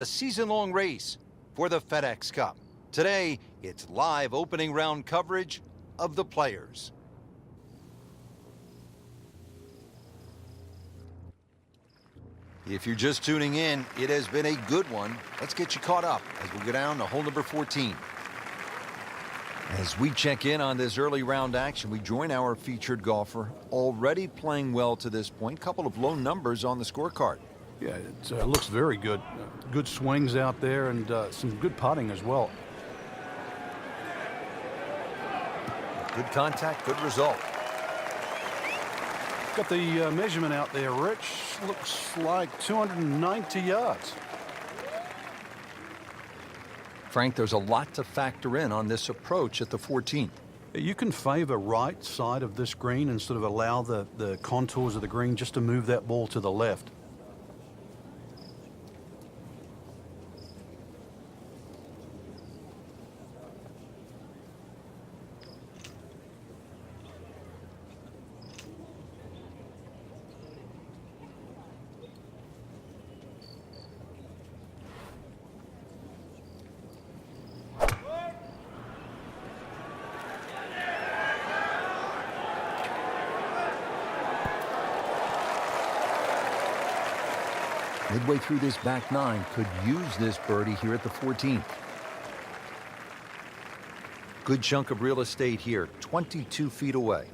A season-long race for the FedEx Cup. Today, it's live opening round coverage of the players. If you're just tuning in, it has been a good one. Let's get you caught up as we go down to hole number 14. As we check in on this early round action, we join our featured golfer, already playing well to this point. Couple of low numbers on the scorecard. Yeah, it looks very good. Good swings out there and some good putting as well. Good contact, good result. Got the measurement out there, Rich. Looks like 290 yards. Frank, there's a lot to factor in on this approach at the 14th. You can favor right side of this green and sort of allow the contours of the green just to move that ball to the left. Midway through this back nine, could use this birdie here at the 14th. Good chunk of real estate here, 22 feet away.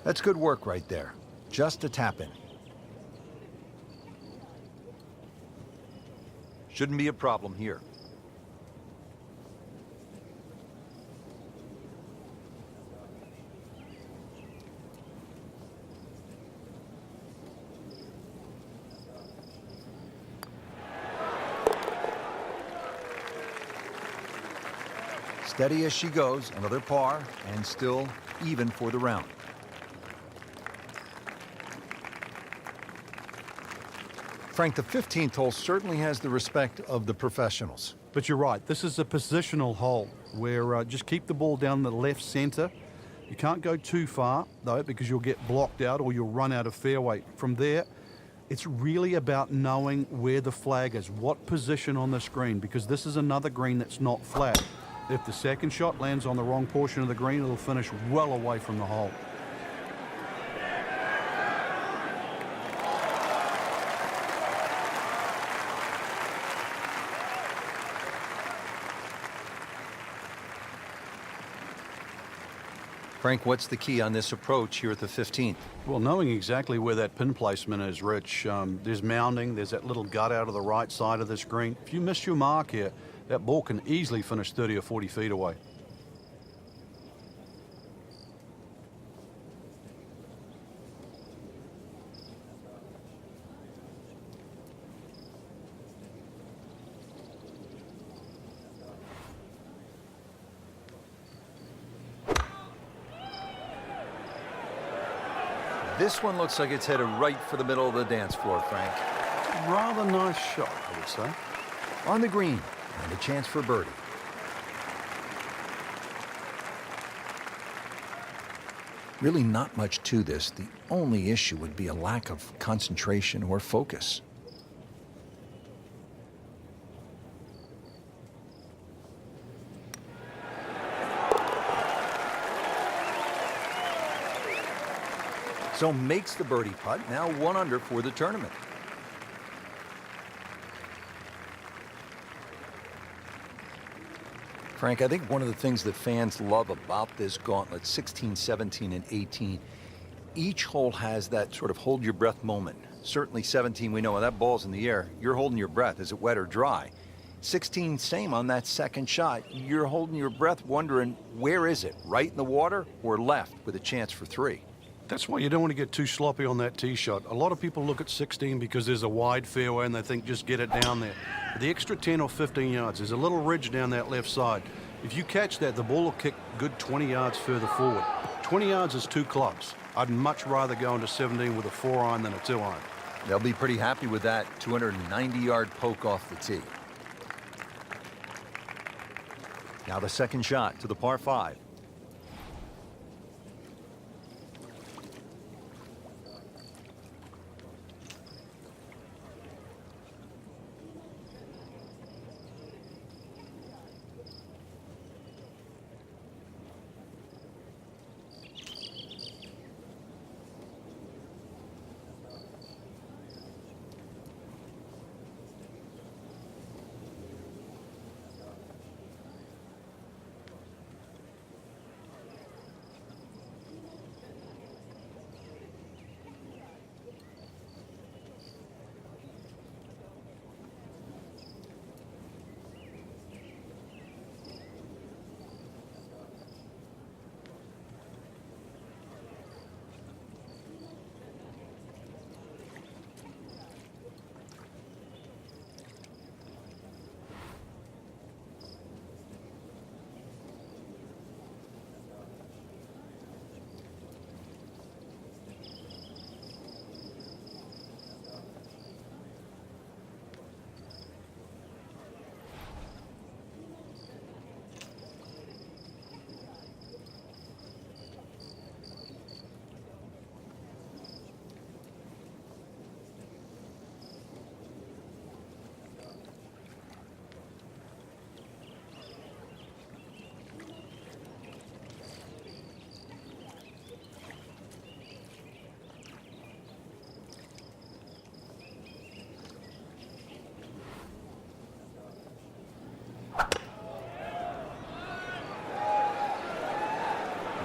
That's good work right there. Just a tap in. Shouldn't be a problem here. Steady as she goes, another par, and still even for the round. Frank, the 15th hole certainly has the respect of the professionals. But you're right. This is a positional hole where just keep the ball down the left center. You can't go too far, though, because you'll get blocked out or you'll run out of fairway. From there, it's really about knowing where the flag is, what position on the green, because this is another green that's not flat. If the second shot lands on the wrong portion of the green, it'll finish well away from the hole. Frank, what's the key on this approach here at the 15th? Well, knowing exactly where that pin placement is, Rich. There's mounding. There's that little gut out of the right side of this green. If you miss your mark here, that ball can easily finish 30 or 40 feet away. This one looks like it's headed right for the middle of the dance floor, Frank. Rather nice shot, I would say. On the green, and a chance for birdie. Really not much to this. The only issue would be a lack of concentration or focus. So makes the birdie putt, now 1 under for the tournament. Frank, I think one of the things that fans love about this gauntlet, 16, 17, and 18, each hole has that sort of hold your breath moment. Certainly 17, we know when that ball's in the air, you're holding your breath. Is it wet or dry? 16, same on that second shot. You're holding your breath wondering, where is it? Right in the water or left with a chance for 3? That's why you don't want to get too sloppy on that tee shot. A lot of people look at 16 because there's a wide fairway and they think just get it down there. The extra 10 or 15 yards, there's a little ridge down that left side. If you catch that, the ball will kick good 20 yards further forward. 20 yards is 2 clubs. I'd much rather go into 17 with a 4-iron than a 2-iron. They'll be pretty happy with that 290-yard poke off the tee. Now the second shot to the par 5.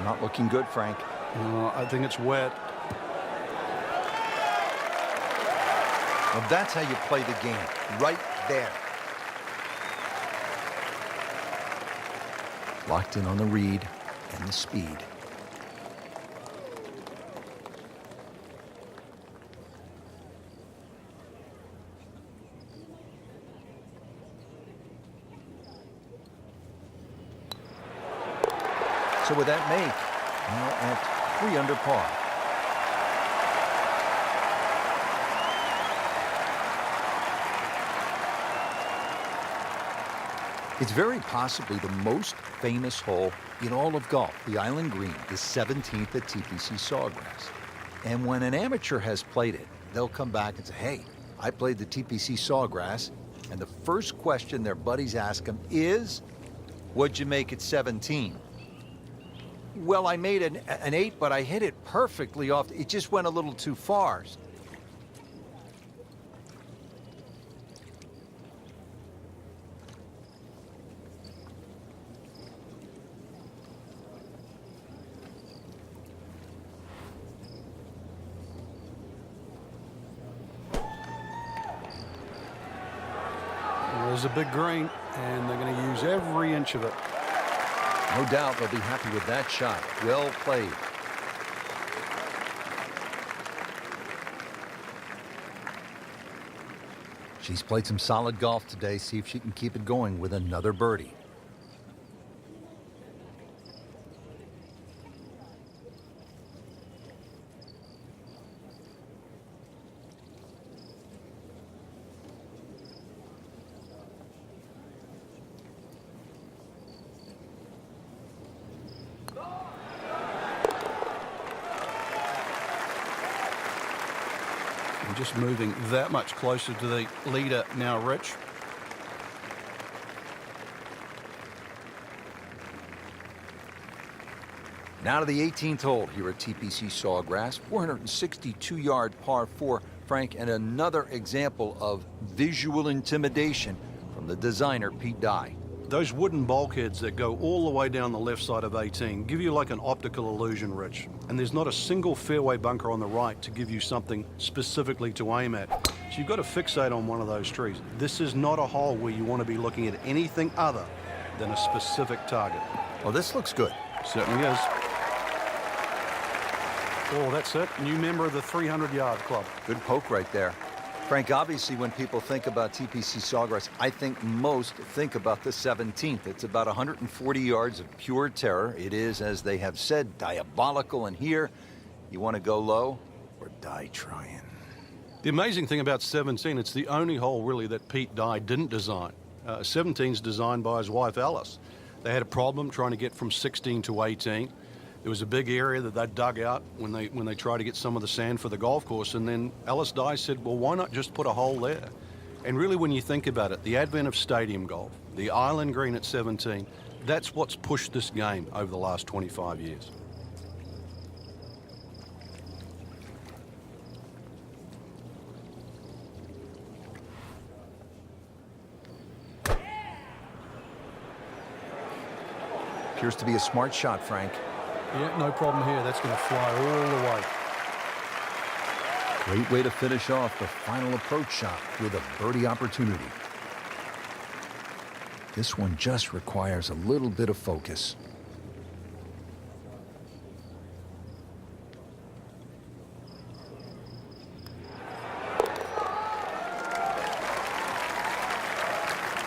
Not looking good, Frank. I think it's wet. Well, that's how you play the game, right there. Locked in on the read and the speed. So with that make, now at 3 under par. It's very possibly the most famous hole in all of golf, the Island Green, the 17th at TPC Sawgrass. And when an amateur has played it, they'll come back and say, hey, I played the TPC Sawgrass, and the first question their buddies ask them is, what'd you make at 17? Well, I made an 8, but I hit it perfectly off. It just went a little too far. There's a big green, and they're going to use every inch of it. No doubt they'll be happy with that shot. Well played. She's played some solid golf today. See if she can keep it going with another birdie. Just moving that much closer to the leader now, Rich. Now to the 18th hole here at TPC Sawgrass. 462-yard par 4, Frank, and another example of visual intimidation from the designer, Pete Dye. Those wooden bulkheads that go all the way down the left side of 18 give you like an optical illusion, Rich. And there's not a single fairway bunker on the right to give you something specifically to aim at. So you've got to fixate on one of those trees. This is not a hole where you want to be looking at anything other than a specific target. Well, this looks good. Certainly is. Oh, that's it. New member of the 300-yard club. Good poke right there. Frank, obviously when people think about TPC Sawgrass, I think most think about the 17th. It's about 140 yards of pure terror. It is, as they have said, diabolical. And here, you want to go low or die trying. The amazing thing about 17, it's the only hole really that Pete Dye didn't design. 17's designed by his wife Alice. They had a problem trying to get from 16 to 18. There was a big area that they dug out when they tried to get some of the sand for the golf course, and then Alice Dye said, well, why not just put a hole there? And really, when you think about it, the advent of stadium golf, the island green at 17, that's what's pushed this game over the last 25 years. Appears to be a smart shot, Frank. Yeah, no problem here. That's going to fly all the way. Great way to finish off the final approach shot with a birdie opportunity. This one just requires a little bit of focus.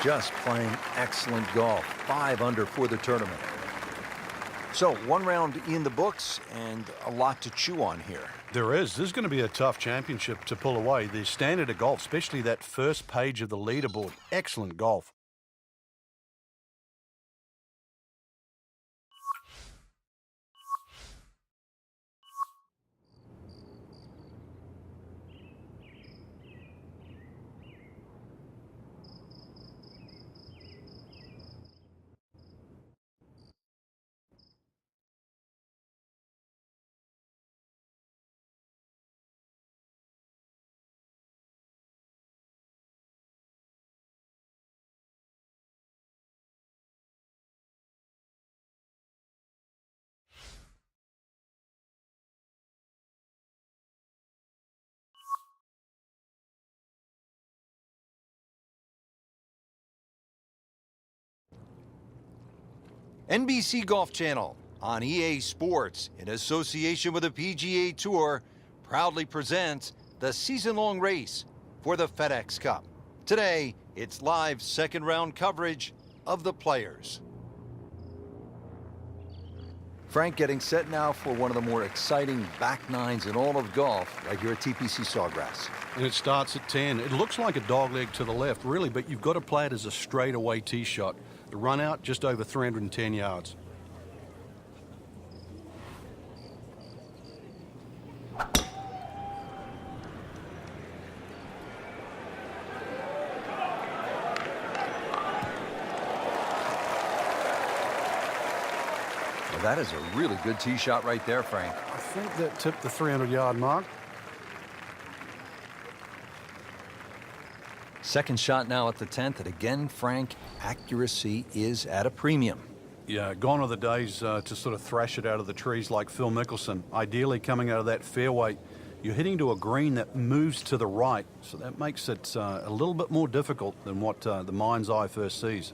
Just playing excellent golf. 5 under for the tournament. So, one round in the books and a lot to chew on here. There is. This is going to be a tough championship to pull away. The standard of golf, especially that first page of the leaderboard. Excellent golf. NBC Golf Channel on EA Sports, in association with the PGA Tour, proudly presents the season-long race for the FedEx Cup. Today, it's live second-round coverage of the Players. Frank getting set now for one of the more exciting back nines in all of golf right here at TPC Sawgrass. And it starts at 10. It looks like a dogleg to the left, really, but you've got to play it as a straightaway tee shot. The run out just over 310 yards. Well, that is a really good tee shot right there, Frank. I think that tipped the 300-yard mark. Second shot now at the 10th, and again, Frank, accuracy is at a premium. Yeah, gone are the days to sort of thrash it out of the trees like Phil Mickelson. Ideally, coming out of that fairway, you're hitting to a green that moves to the right, so that makes it a little bit more difficult than what the mind's eye first sees.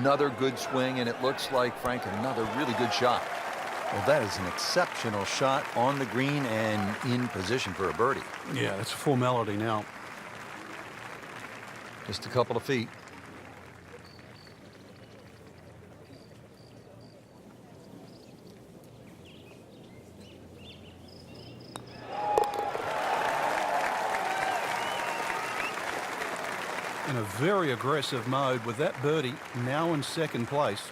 Another good swing, and it looks like, Frank, another really good shot. Well, that is an exceptional shot on the green and in position for a birdie. Yeah, it's a formality now. Just a couple of feet. In a very aggressive mode with that birdie now in second place.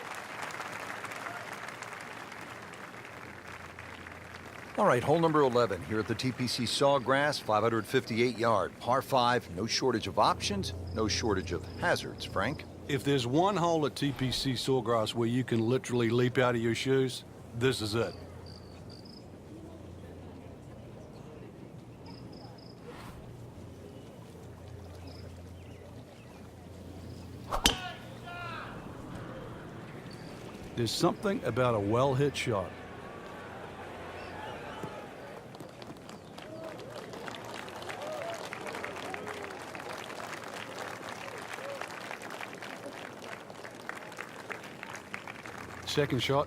All right, hole number 11 here at the TPC Sawgrass, 558-yard par 5. No shortage of options, no shortage of hazards, Frank. If there's one hole at TPC Sawgrass where you can literally leap out of your shoes, this is it. There's something about a well-hit shot. Second shot.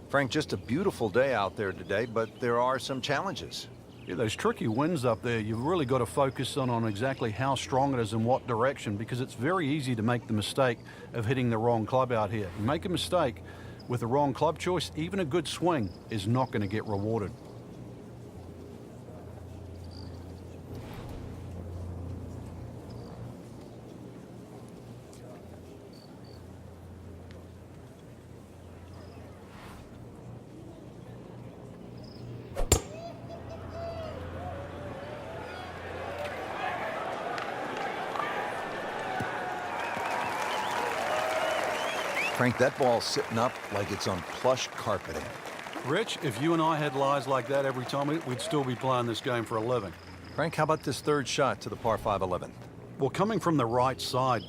Frank, just a beautiful day out there today, but there are some challenges. Yeah, those tricky winds up there, you've really got to focus on exactly how strong it is and what direction, because it's very easy to make the mistake of hitting the wrong club out here. You make a mistake with the wrong club choice, even a good swing is not going to get rewarded. Frank, that ball's sitting up like it's on plush carpeting. Rich, if you and I had lies like that every time, we'd still be playing this game for a living. Frank, how about this third shot to the par 5 11? Well, coming from the right side,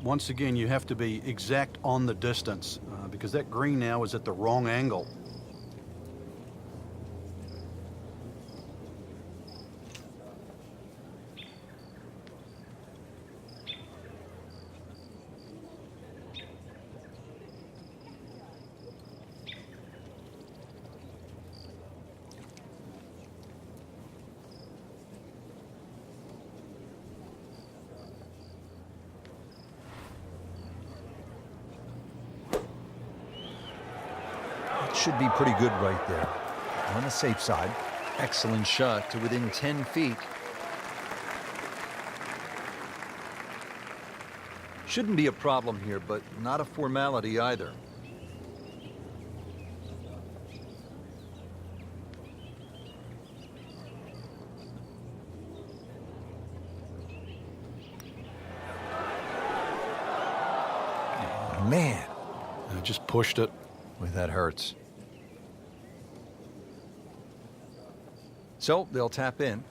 once again, you have to be exact on the distance because that green now is at the wrong angle. Should be pretty good right there. On the safe side. Excellent shot to within 10 feet. Shouldn't be a problem here, but not a formality either. Oh, man. I just pushed it. Boy, that hurts. So they'll tap in.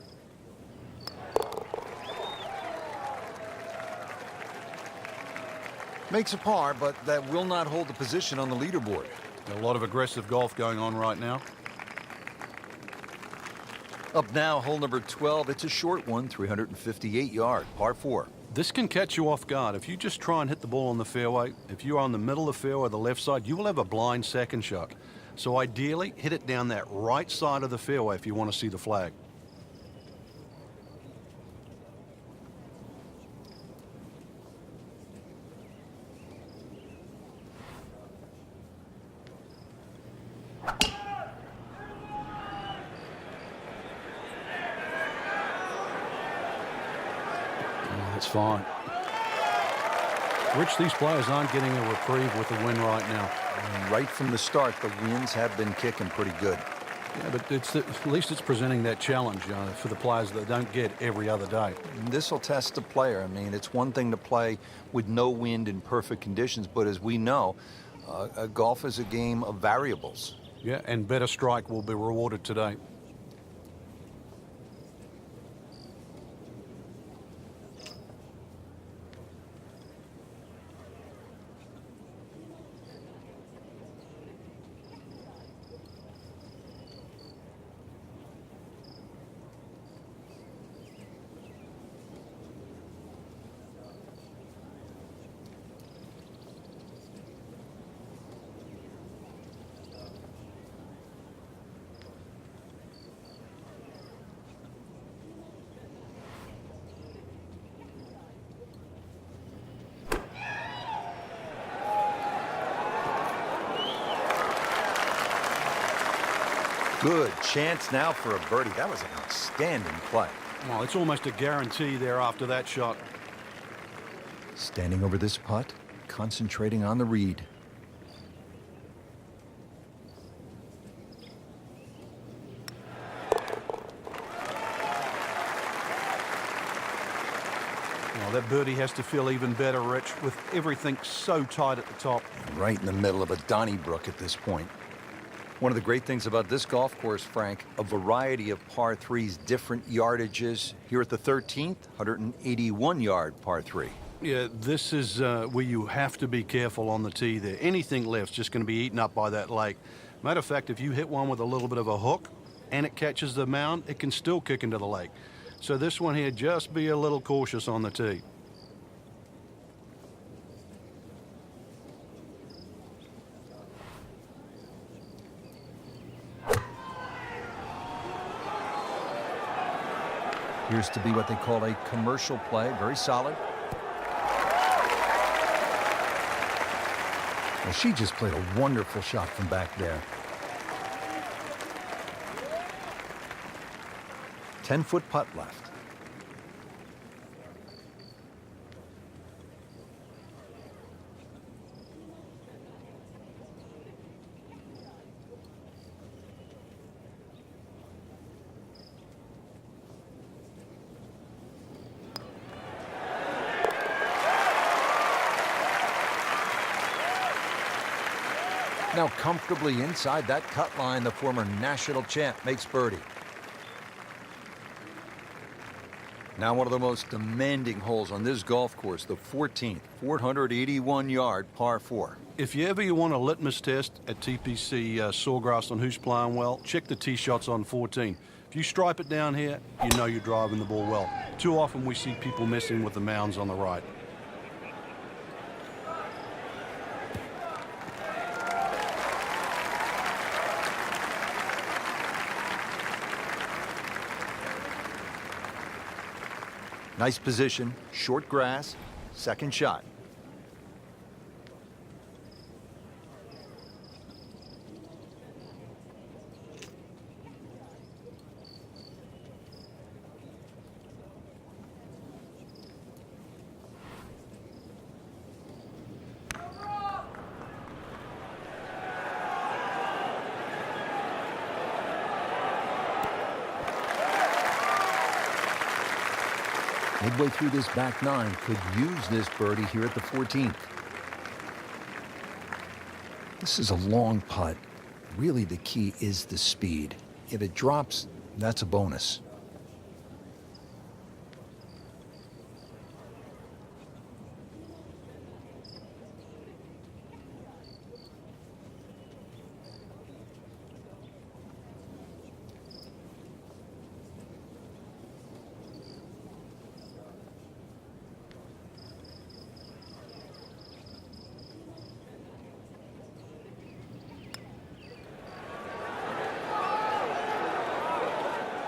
Makes a par, but that will not hold the position on the leaderboard. A lot of aggressive golf going on right now. Up now, hole number 12. It's a short one, 358 yard, par 4. This can catch you off guard. If you just try and hit the ball on the fairway, if you're on the middle of the fairway or the left side, you will have a blind second shot. So ideally, hit it down that right side of the fairway if you want to see the flag. That's fine. Rich, these players aren't getting a reprieve with the win right now. And right from the start, the winds have been kicking pretty good. Yeah, but at least it's presenting that challenge for the players that don't get every other day. This will test the player. I mean, it's one thing to play with no wind in perfect conditions, but as we know, golf is a game of variables. Yeah, and better strike will be rewarded today. Good chance now for a birdie. That was an outstanding play. Well, it's almost a guarantee there after that shot. Standing over this putt, concentrating on the read. that birdie has to feel even better, Rich, with everything so tight at the top. Right in the middle of a Donnybrook at this point. One of the great things about this golf course, Frank, a variety of par threes, different yardages. Here at the 13th, 181-yard par three. Yeah, this is where you have to be careful on the tee there. Anything left's just going to be eaten up by that lake. Matter of fact, if you hit one with a little bit of a hook and it catches the mound, it can still kick into the lake. So this one here, just be a little cautious on the tee. Appears to be what they call a commercial play. Very solid. Well, she just played a wonderful shot from back there. 10-foot putt left. Now comfortably inside that cut line, the former national champ makes birdie. Now one of the most demanding holes on this golf course, the 14th, 481-yard par 4. If you ever want a litmus test at TPC Sawgrass on who's playing well, check the tee shots on 14. If you stripe it down here, you know you're driving the ball well. Too often we see people messing with the mounds on the right. Nice position, short grass, second shot. Midway through this back nine, could use this birdie here at the 14th. This is a long putt. Really, the key is the speed. If it drops, that's a bonus.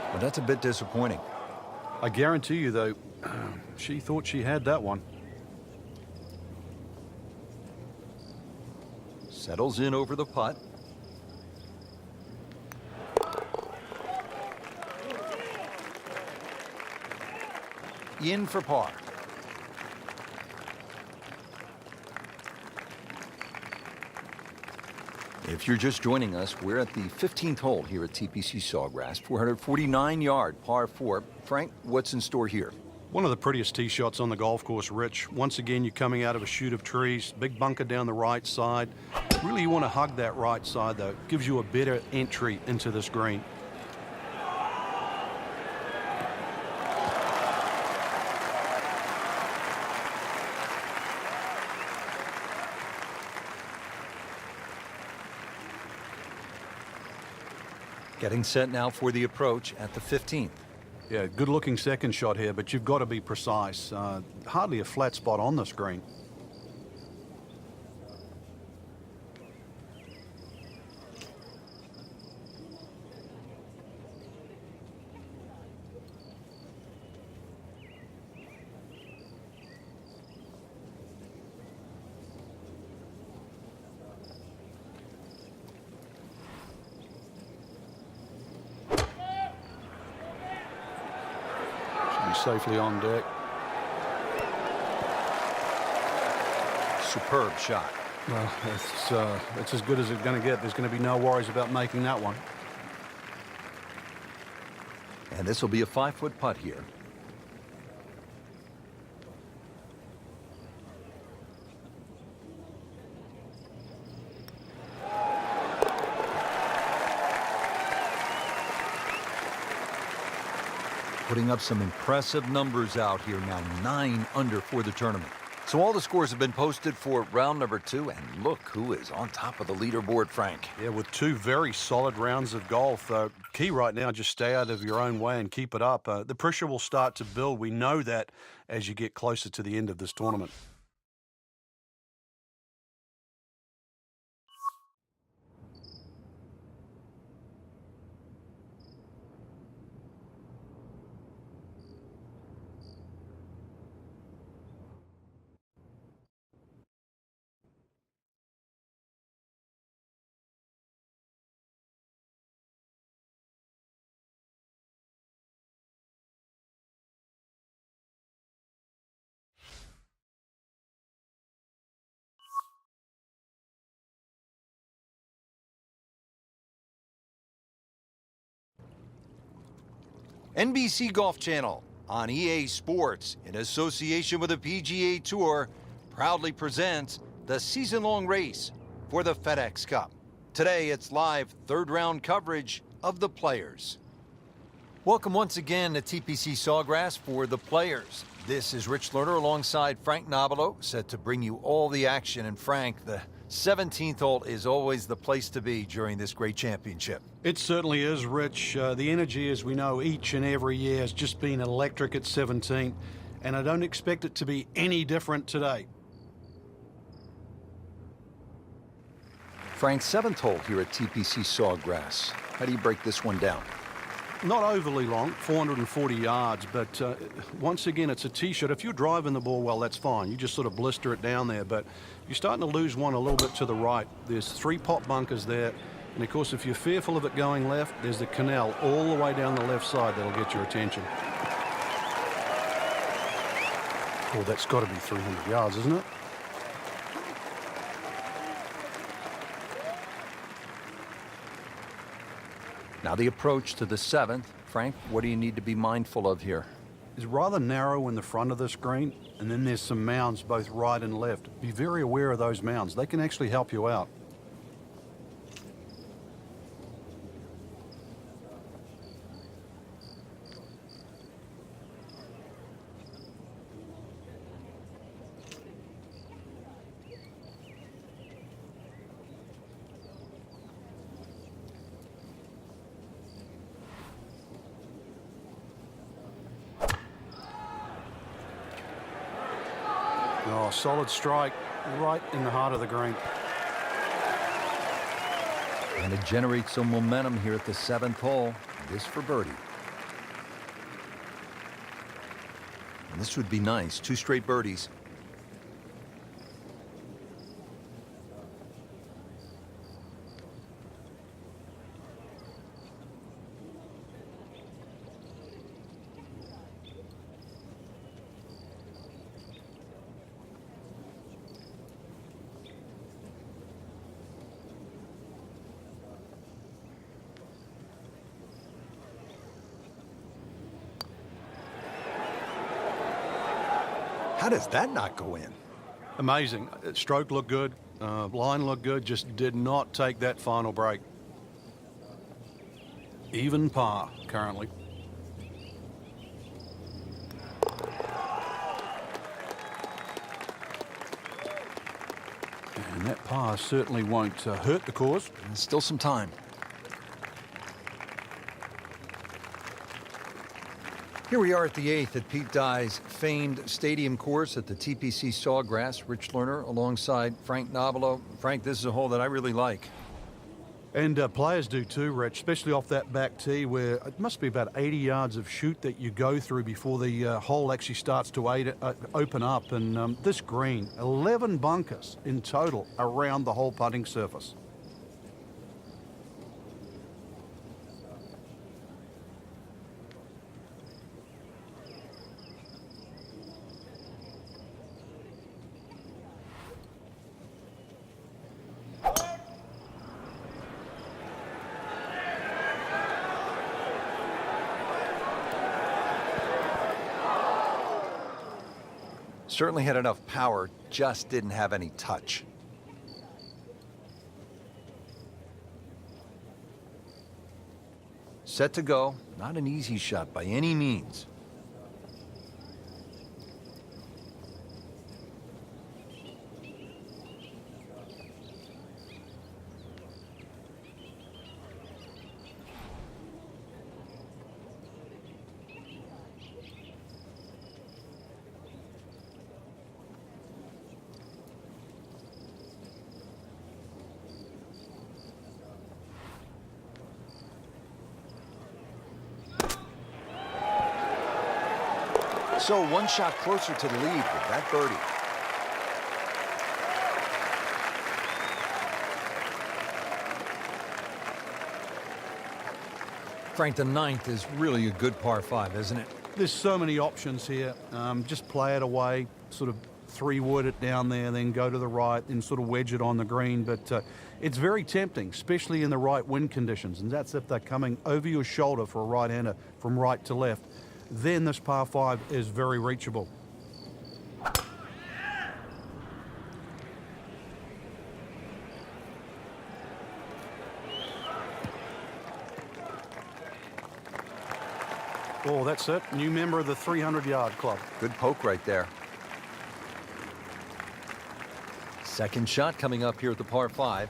Well, that's a bit disappointing. I guarantee you, though, she thought she had that one. Settles in over the putt. In for par. If you're just joining us, we're at the 15th hole here at TPC Sawgrass, 449-yard par 4. Frank, what's in store here? One of the prettiest tee shots on the golf course, Rich. Once again, you're coming out of a chute of trees, big bunker down the right side. Really, you want to hug that right side, though. It gives you a better entry into this green. Getting set now for the approach at the 15th. Yeah, good-looking second shot here, but you've got to be precise. Hardly a flat spot on this green. Safely on deck. Superb shot. Well, it's as good as it's going to get. There's going to be no worries about making that one. And this will be a 5-foot putt here. Putting up some impressive numbers out here now, 9 under for the tournament. So all the scores have been posted for round number 2, and look who is on top of the leaderboard, Frank. Yeah, with 2 very solid rounds of golf. Key right now, just stay out of your own way and keep it up. The pressure will start to build. We know that as you get closer to the end of this tournament. NBC Golf Channel on EA Sports, in association with the PGA Tour, proudly presents the season-long race for the FedEx Cup. Today, it's live third-round coverage of the Players. Welcome once again to TPC Sawgrass for the Players. This is Rich Lerner alongside Frank Nobilo, set to bring you all the action. And Frank, the 17th hole is always the place to be during this great championship. It certainly is, Rich. The energy, as we know, each and every year has just been electric at 17, and I don't expect it to be any different today. Frank, 7th hole here at TPC Sawgrass. How do you break this one down? Not overly long, 440 yards, but once again, it's a tee shot. If you're driving the ball well, that's fine. You just sort of blister it down there, but you're starting to lose one a little bit to the right. There's 3 pot bunkers there, and of course, if you're fearful of it going left, there's the canal all the way down the left side that'll get your attention. Oh, that's got to be 300 yards, isn't it? Now the approach to the 7th. Frank, what do you need to be mindful of here? It's rather narrow in the front of this green, and then there's some mounds both right and left. Be very aware of those mounds. They can actually help you out. Oh, solid strike right in the heart of the green. And to generate some momentum here at the 7th hole, this for birdie. And this would be nice, 2 straight birdies. How does that not go in? Amazing. Stroke looked good, line looked good, just did not take that final break. Even par currently. And that par certainly won't hurt the cause. There's still some time. Here we are at the 8th at Pete Dye's famed stadium course at the TPC Sawgrass. Rich Lerner alongside Frank Nobilo. Frank, this is a hole that I really like. And players do too, Rich, especially off that back tee where it must be about 80 yards of shoot that you go through before the hole actually starts to open up. And this green, 11 bunkers in total around the whole putting surface. Certainly had enough power, just didn't have any touch. Set to go. Not an easy shot by any means. So one shot closer to the lead with that birdie. Frank, the ninth is really a good par 5, isn't it? There's so many options here. Just play it away, sort of 3-wood it down there, then go to the right and sort of wedge it on the green. But it's very tempting, especially in the right wind conditions. And that's if they're coming over your shoulder for a right-hander from right to left. Then this par 5 is very reachable. Oh, that's it. New member of the 300-yard club. Good poke right there. Second shot coming up here at the par 5.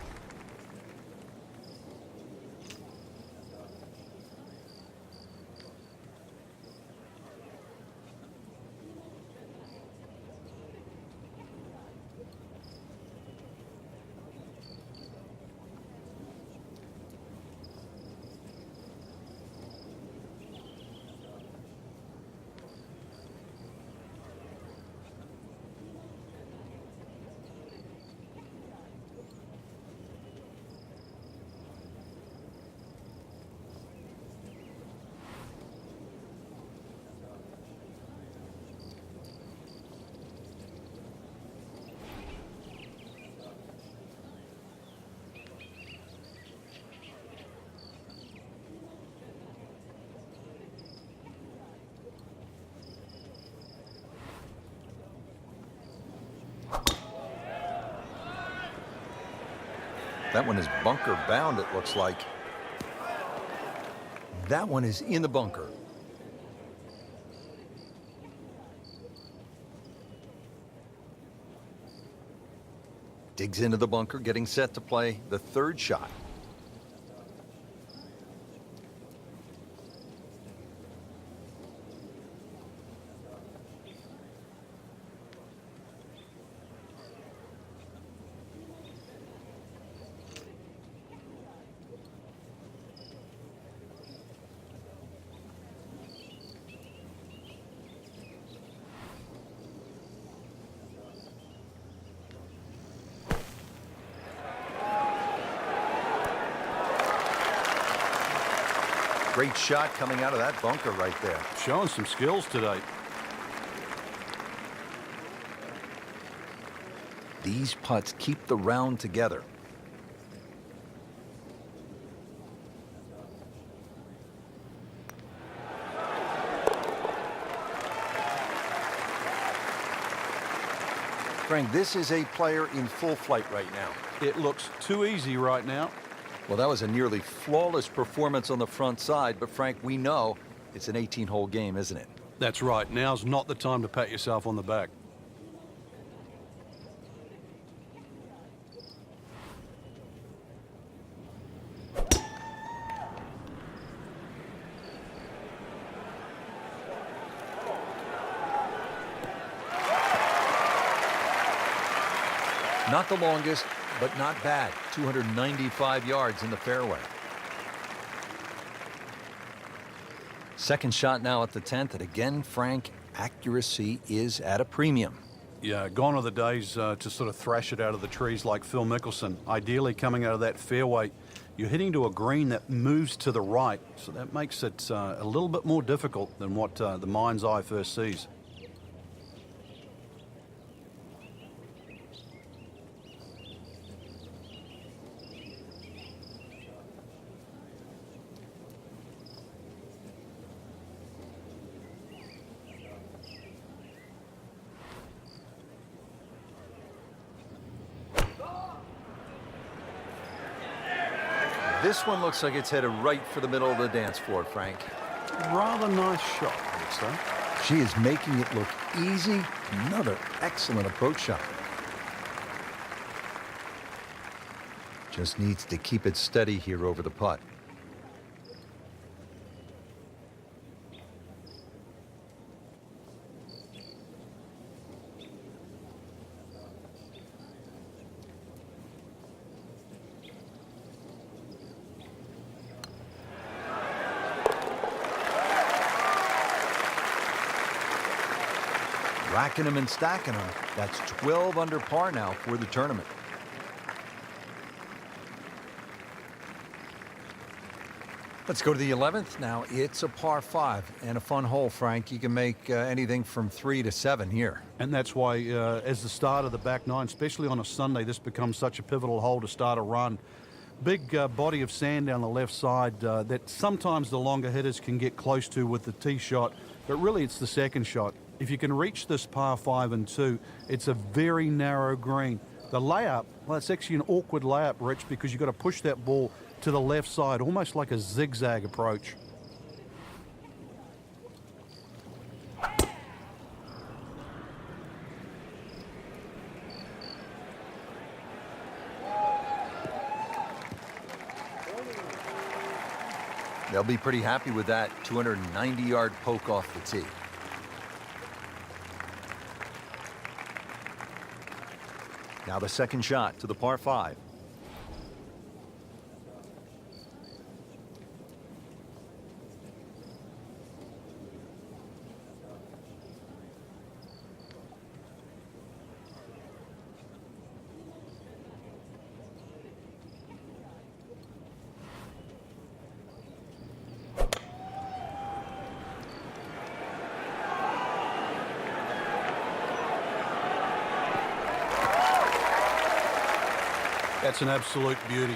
That one is bunker bound, it looks like. That one is in the bunker. Digs into the bunker, getting set to play the third shot. Great shot coming out of that bunker right there. Showing some skills today. These putts keep the round together. Frank, this is a player in full flight right now. It looks too easy right now. Well, that was a nearly flawless performance on the front side, but Frank, we know it's an 18-hole game, isn't it? That's right. Now's not the time to pat yourself on the back. Not the longest, but not bad. 295 yards in the fairway. Second shot now at the 10th, and again, Frank, accuracy is at a premium. Yeah, gone are the days to sort of thrash it out of the trees like Phil Mickelson. Ideally, coming out of that fairway, you're hitting to a green that moves to the right, so that makes it a little bit more difficult than what the mind's eye first sees. This one looks like it's headed right for the middle of the dance floor, Frank. Rather nice shot, I would say. She is making it look easy. Another excellent approach shot. Just needs to keep it steady here over the putt. Racking them and stacking them. That's 12 under par now for the tournament. Let's go to the 11th. Now it's a par 5 and a fun hole, Frank. You can make anything from 3 to 7 here. And that's why, as the start of the back nine, especially on a Sunday, this becomes such a pivotal hole to start a run. Big body of sand down the left side that sometimes the longer hitters can get close to with the tee shot, but really it's the second shot. If you can reach this par 5 and 2, it's a very narrow green. The layup, well, it's actually an awkward layup, Rich, because you've got to push that ball to the left side, almost like a zigzag approach. They'll be pretty happy with that 290-yard poke off the tee. Now the second shot to the par 5. That's an absolute beauty.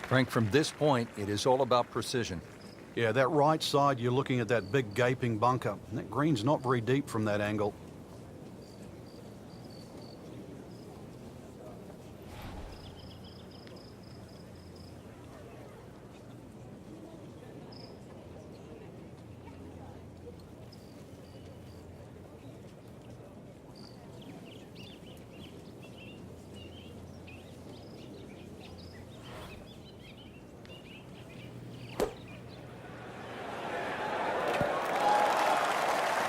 Frank, from this point, it is all about precision. Yeah, that right side, you're looking at that big gaping bunker. And that green's not very deep from that angle.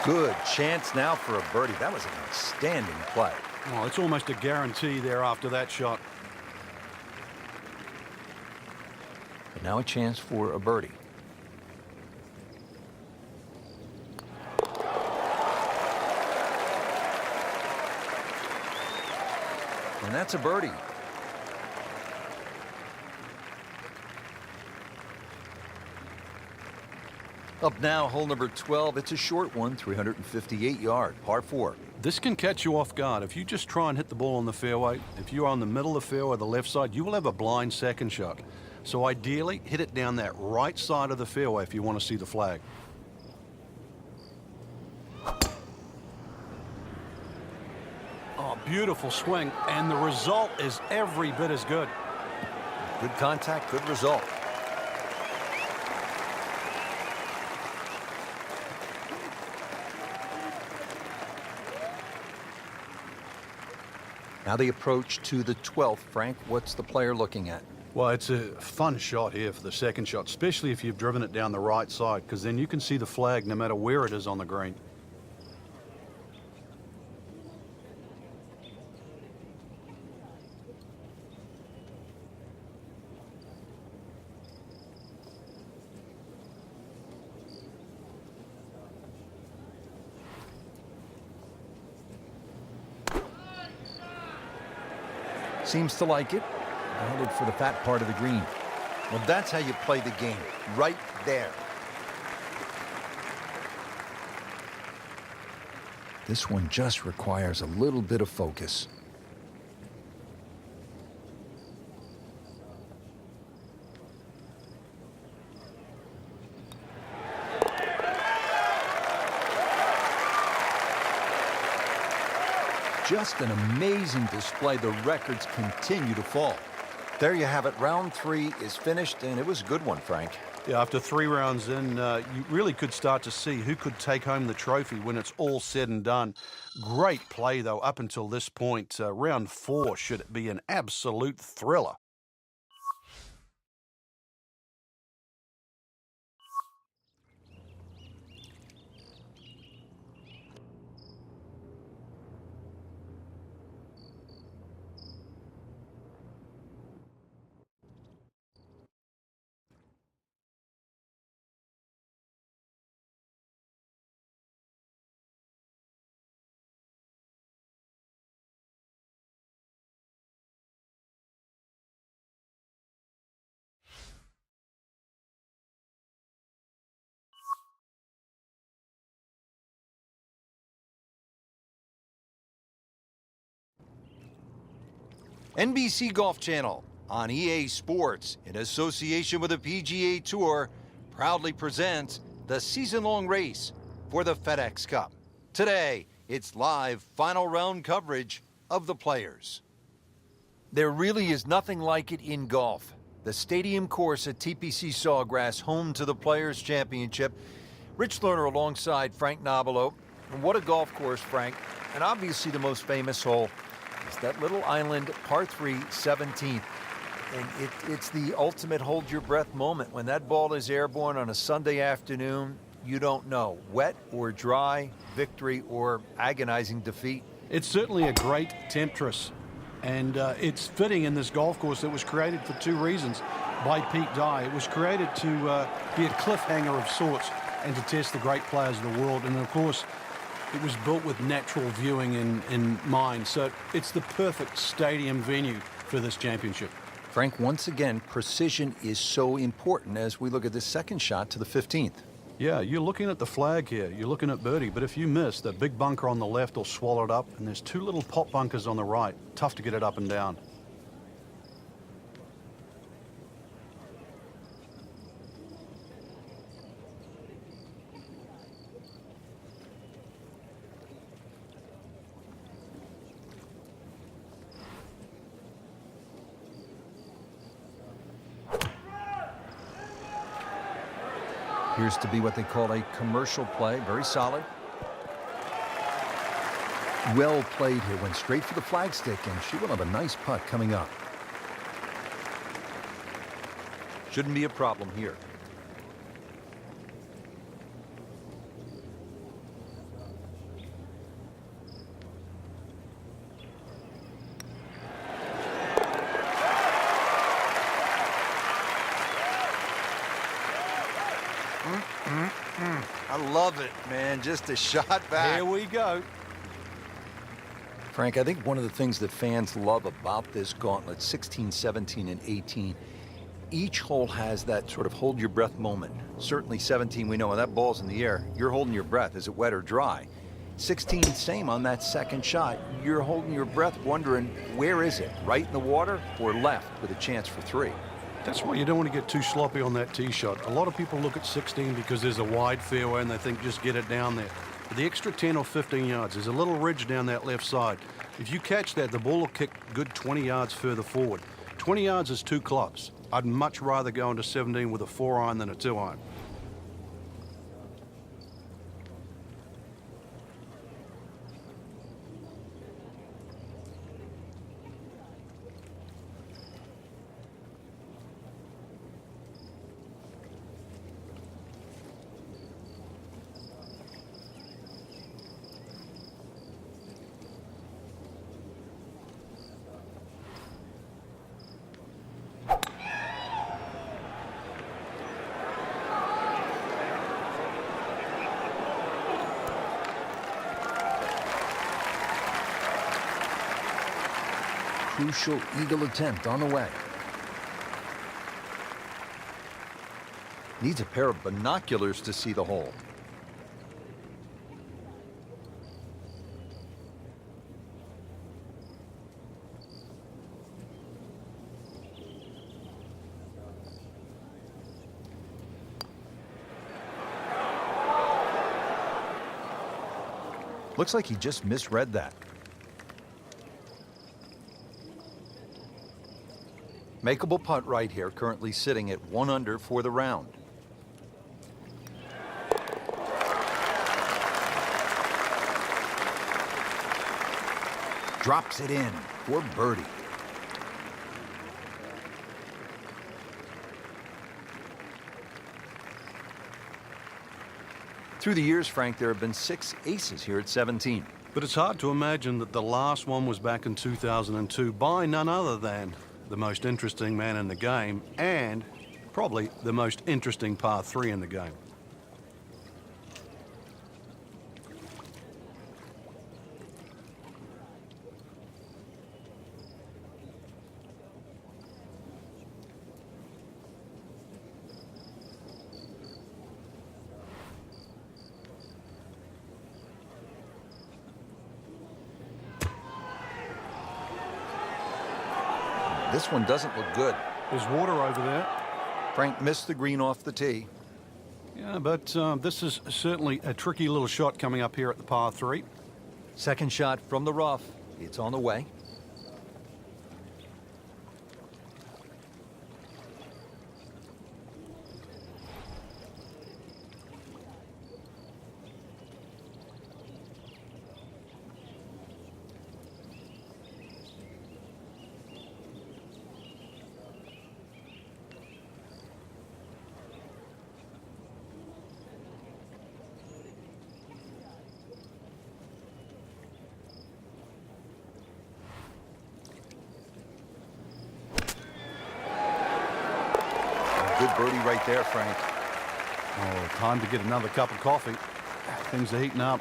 Good chance now for a birdie. That was an outstanding play. Oh, it's almost a guarantee there after that shot. But now a chance for a birdie. And that's a birdie. Up now, hole number 12. It's a short one, 358-yard, par 4. This can catch you off guard. If you just try and hit the ball on the fairway, if you're on the middle of the fairway, the left side, you will have a blind second shot. So ideally, hit it down that right side of the fairway if you want to see the flag. Oh, beautiful swing, and the result is every bit as good. Good contact, good result. Now the approach to the 12th. Frank, what's the player looking at? Well, it's a fun shot here for the second shot, especially if you've driven it down the right side, because then you can see the flag no matter where it is on the green. Seems to like it. Headed for the fat part of the green. Well, that's how you play the game. Right there. This one just requires a little bit of focus. Just an amazing display. The records continue to fall. There you have it. Round 3 is finished, and it was a good one, Frank. Yeah, after 3 rounds in, you really could start to see who could take home the trophy when it's all said and done. Great play, though, up until this point. Round 4 should be an absolute thriller. NBC Golf Channel on EA Sports, in association with the PGA Tour, proudly presents the season-long race for the FedEx Cup. Today, it's live final round coverage of the Players. There really is nothing like it in golf. The stadium course at TPC Sawgrass, home to the Players Championship. Rich Lerner alongside Frank Nobilo. And what a golf course, Frank. And obviously the most famous hole is that little island, par 3, 17th. And it's the ultimate hold-your-breath moment. When that ball is airborne on a Sunday afternoon, you don't know. Wet or dry, victory or agonizing defeat. It's certainly a great temptress. And it's fitting in this golf course that was created for 2 reasons by Pete Dye. It was created to be a cliffhanger of sorts and to test the great players of the world. And, of course, it was built with natural viewing in mind. So it's the perfect stadium venue for this championship. Frank, once again, precision is so important as we look at this second shot to the 15th. Yeah, you're looking at the flag here. You're looking at birdie. But if you miss, that big bunker on the left will swallow it up. And there's 2 little pop bunkers on the right. Tough to get it up and down. Appears to be what they call a commercial play. Very solid. Well played here. Went straight for the flagstick, and she will have a nice putt coming up. Shouldn't be a problem here. I love it, man. Just a shot back. Here we go. Frank, I think one of the things that fans love about this gauntlet, 16, 17, and 18, each hole has that sort of hold your breath moment. Certainly 17, we know when that ball's in the air, you're holding your breath. Is it wet or dry? 16, same on that second shot. You're holding your breath wondering, where is it? Right in the water or left with a chance for 3? That's why you don't want to get too sloppy on that tee shot. A lot of people look at 16 because there's a wide fairway and they think just get it down there. But the extra 10 or 15 yards, there's a little ridge down that left side. If you catch that, the ball will kick good 20 yards further forward. 20 yards is 2 clubs. I'd much rather go into 17 with a 4-iron than a 2-iron. Crucial eagle attempt on the way. Needs a pair of binoculars to see the hole. Looks like he just misread that. Makeable putt right here, currently sitting at 1 under for the round. Drops it in for birdie. Through the years, Frank, there have been 6 aces here at 17. But it's hard to imagine that the last one was back in 2002 by none other than the most interesting man in the game and probably the most interesting par 3 in the game. This one doesn't look good. There's water over there. Frank missed the green off the tee. Yeah, but this is certainly a tricky little shot coming up here at the par 3. Second shot from the rough. It's on the way. Good birdie right there, Frank. Oh, time to get another cup of coffee. Things are heating up.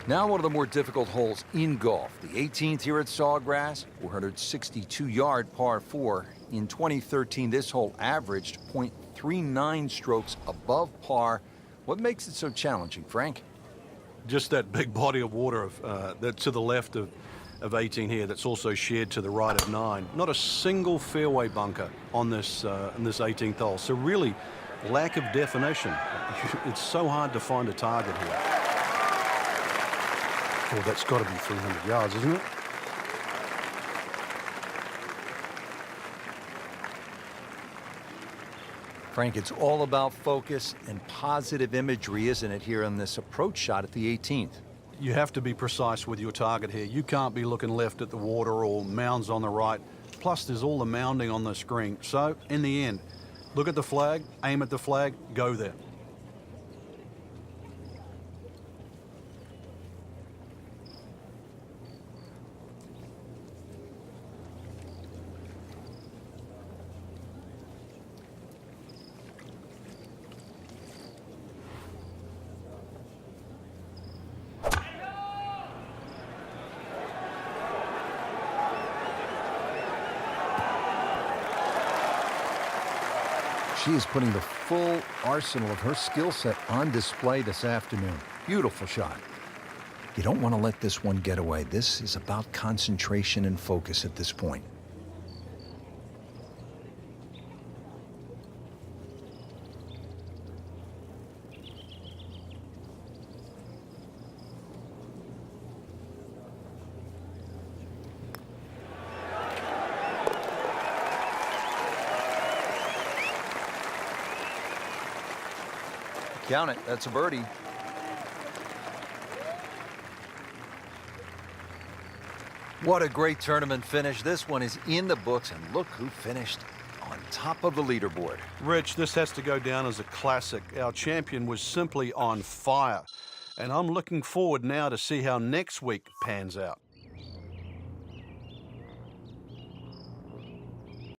Now one of the more difficult holes in golf. The 18th here at Sawgrass, 462-yard par 4. In 2013, this hole averaged .39 strokes above par. What makes it so challenging, Frank? Just that big body of water that's to the left of 18 here that's also shared to the right of 9. Not a single fairway bunker on this in this 18th hole. So really, lack of definition. It's so hard to find a target here. Oh, that's got to be 300 yards, isn't it? Frank, it's all about focus and positive imagery, isn't it, here on this approach shot at the 18th? You have to be precise with your target here. You can't be looking left at the water or mounds on the right. Plus, there's all the mounding on the screen. So, in the end, look at the flag, aim at the flag, go there. She is putting the full arsenal of her skill set on display this afternoon. Beautiful shot. You don't want to let this one get away. This is about concentration and focus at this point. Count it. That's a birdie. What a great tournament finish. This one is in the books, and look who finished on top of the leaderboard. Rich, this has to go down as a classic. Our champion was simply on fire. And I'm looking forward now to see how next week pans out.